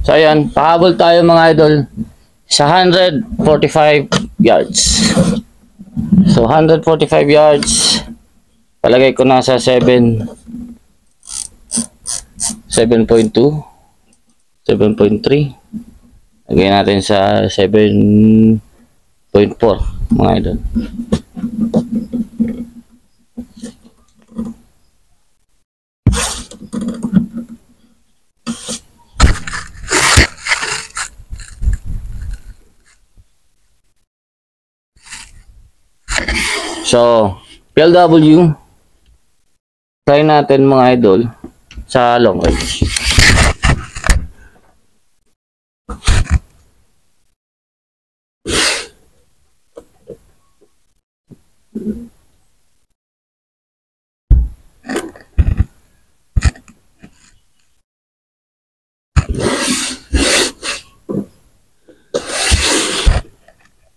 So ayan, pahabol tayo mga idol sa 145 yards. So 145 yards, palagay ko nasa 7.2, 7.3. Lagay natin sa 7.4 mga idol. So, PLW, try natin mga idol sa long range.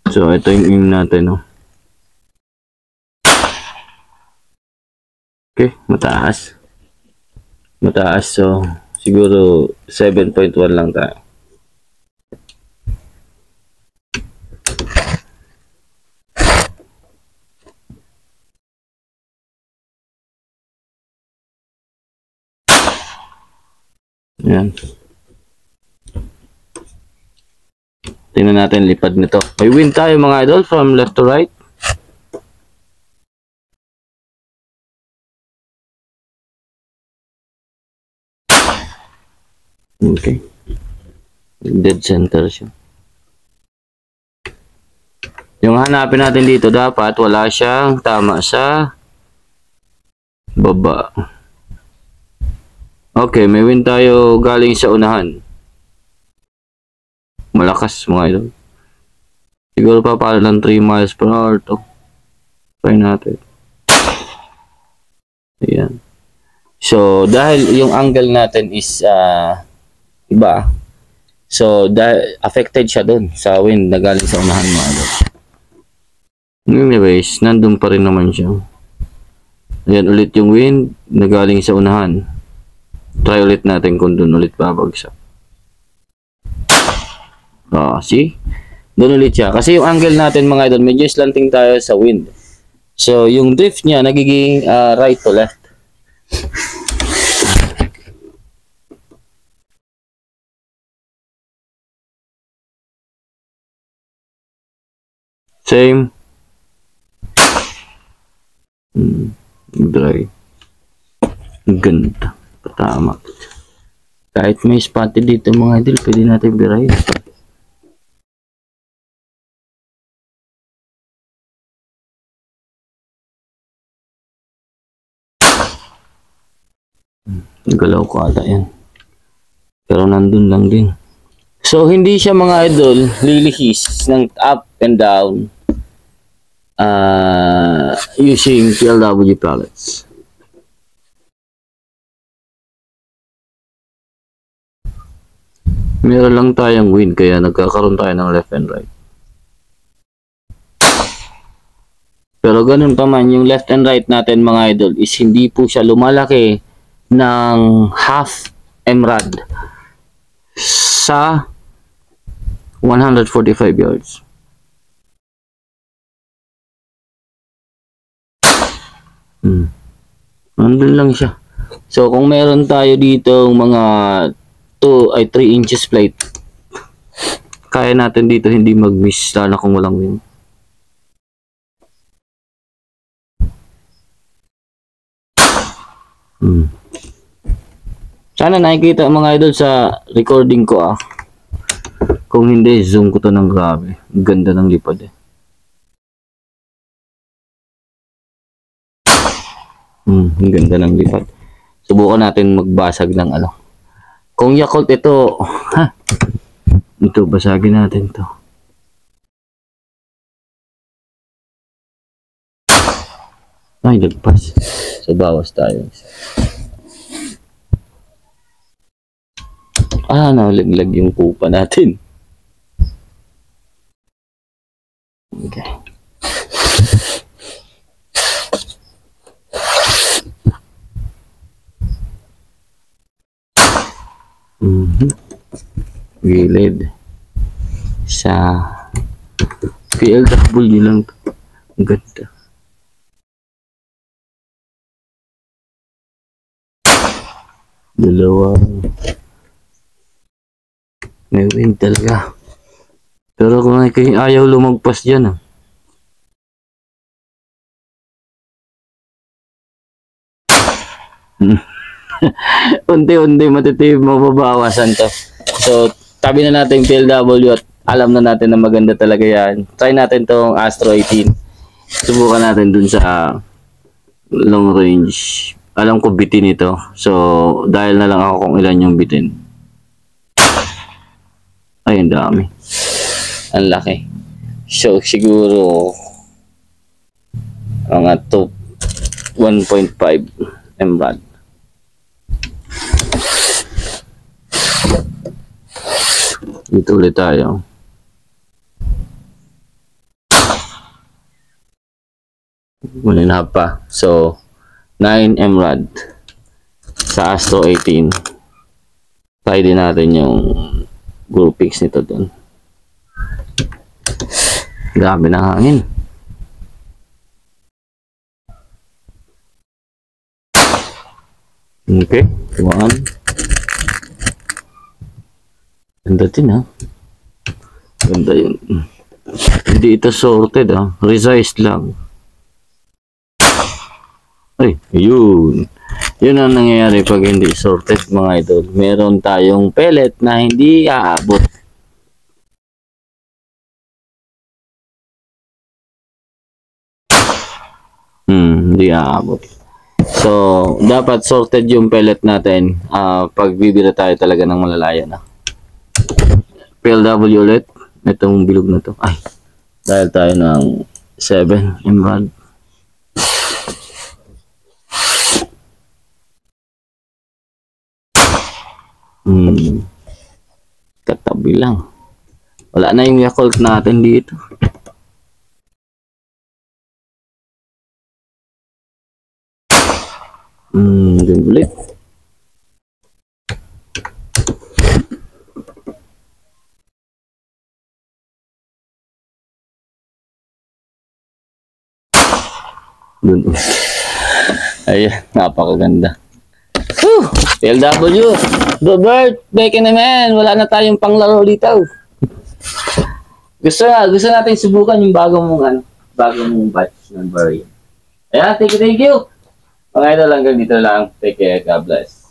So, ito yung aim natin, no? Okay, mataas. Mataas, so siguro 7.1 lang tayo. Yan. Tingnan natin lipad nito. May wind tayo mga idol from left to right. Okay. Dead center siya. Yung hanapin natin dito, dapat wala siyang tama sa baba. Okay, may wind tayo galing sa unahan. Malakas mga idol. Siguro pa pala ng 3 miles per hour to. Try natin. Ayan. So, dahil yung angle natin is iba. So, affected siya dun sa wind na galing sa unahan mga idol. Anyways, nandun pa rin naman siya. Ayan ulit yung wind na galing sa unahan. Try ulit natin kung dun ulit babagsak. See? Dun ulit siya. Kasi yung angle natin mga idol, medyo slanting tayo sa wind. So, yung drift niya nagiging right to left. Same. Dry. Ganda. Patama. Kahit may spotted dito mga idol, pwede natin biray. Galaw ko ata yan. Pero nandun lang din. So, hindi siya mga idol lilihis ng up and down using PLW pallets. Meron lang tayong wind kaya nagkakaroon tayo ng left and right. Pero ganun pa man, yung left and right natin mga idol is hindi po siya lumalaki ng half MRAD sa 145 yards. Nandun lang siya. So, kung meron tayo dito mga 3 inches plate, kaya natin dito hindi mag-miss lalo kung walang wind. Sana nakikita mga idol sa recording ko Kung hindi, zoom ko to ng grabe. Ganda ng lipad eh. Ang ganda ng lipad. Subukan natin magbasag ng Kung Yakult ito, ito basagin natin to. Ay, nagpas. So, bawas tayo. Nalaglag yung pupa natin. Okay. Mhm. Gilid. Sa PLW lang to. Ang ganda. Dalawa. May wind talaga. Pero kung ayaw lumagpas dyan ah. Unti-unti mababawasan to. So, tabi na natin yung PLW at alam na natin na maganda talaga yan. Try natin tong Astro 18. Subukan natin dun sa long range. Alam ko bitin ito. So, dahil na lang ako kung ilan yung bitin. Ay, ang dami. Ang laki. So, siguro mga 1.5 MRAD. Dito ulit tayo. Malinaw pa. So, 9 MRAD sa Astro 18. Try din natin yung groupings nito doon. Grabe na hangin. Okay, one. Ganda din ha. Ganda yun. Hindi ito sorted ha. Resized lang. Ay, yun. Yun ang nangyayari pag hindi sorted mga idol. Meron tayong pellet na hindi aabot. Hindi aabot. So, dapat sorted yung pellet natin pag bibili tayo talaga ng malalaya na. PLW ulit. Itong bilog na to. Ay, dahil tayo ng 7 MRAD. Katabi lang. Wala na yung Yakult natin dito. Din ulit. Dun. Ayan, napakaganda. Whew! PLW, Robert, beke naman, wala na tayong panglaro dito. Gusto natin subukan yung bagong batch ng variant. Ayan, thank you. Mga idol, hanggang dito lang. Take care, God bless.